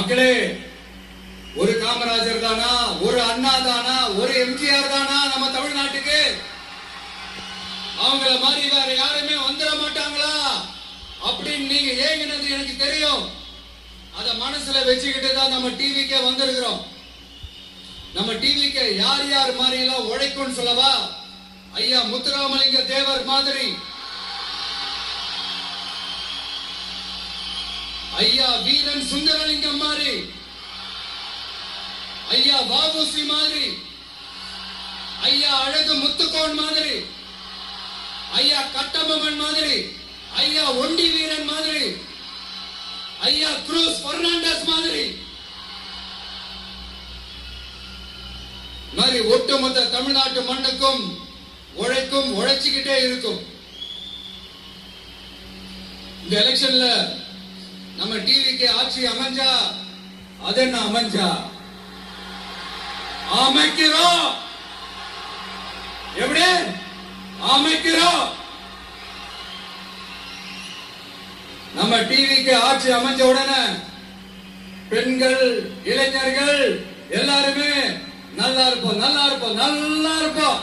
மக்களே, ஒரு காமராஜர் தானா, ஒரு அண்ணா தானா, ஒரு எம்ஜிஆர் தானா நம்ம தமிழ்நாட்டுக்கு? அவங்கள மாதிரி வேற யாருமே வந்துட மாட்டாங்களா அப்படின்னு நீங்க ஏங்கினது எனக்கு தெரியும். அத மனசுல வச்சுக்கிட்டு தான் நம்ம டிவிக்கே வந்திருக்கிறோம். நம்ம டிவிக்கு யார் யார் மாதிரி எல்லாம் உழைக்கும் சொல்லவா? ஐயா முத்துராமலிங்க தேவர் மாதிரி, ஐயா வீரன் சுந்தரலிங்கம் மாதிரி, ஐயா வாவுசி மாதிரி, ஐயா அழகு முத்துக்கோன் மாதிரி, ஐயா கட்டபொம்மன் மாதிரி, ஐயா ஒண்டி வீரன் மாதிரி, ஐயா குரூஸ் பெர்னாண்டஸ் மாதிரி ஒட்டுமொத்த தமிழ்நாட்டு மண்ணுக்கும் உழைக்கும், உழைச்சிக்கிட்டே இருக்கும். இந்த எலெக்ஷன்ல நம்ம டிவிக்கு ஆட்சி அமைஞ்சா அது என்ன அமைஞ்சா? அமைக்கிறோம். எப்படி அமைக்கிறோம்? நம்ம டிவிக்கு ஆட்சி அமைஞ்ச உடனே பெண்கள், இளைஞர்கள் எல்லாருமே நல்லா இருப்போம், நல்லா இருப்போம், நல்லா இருப்போம்.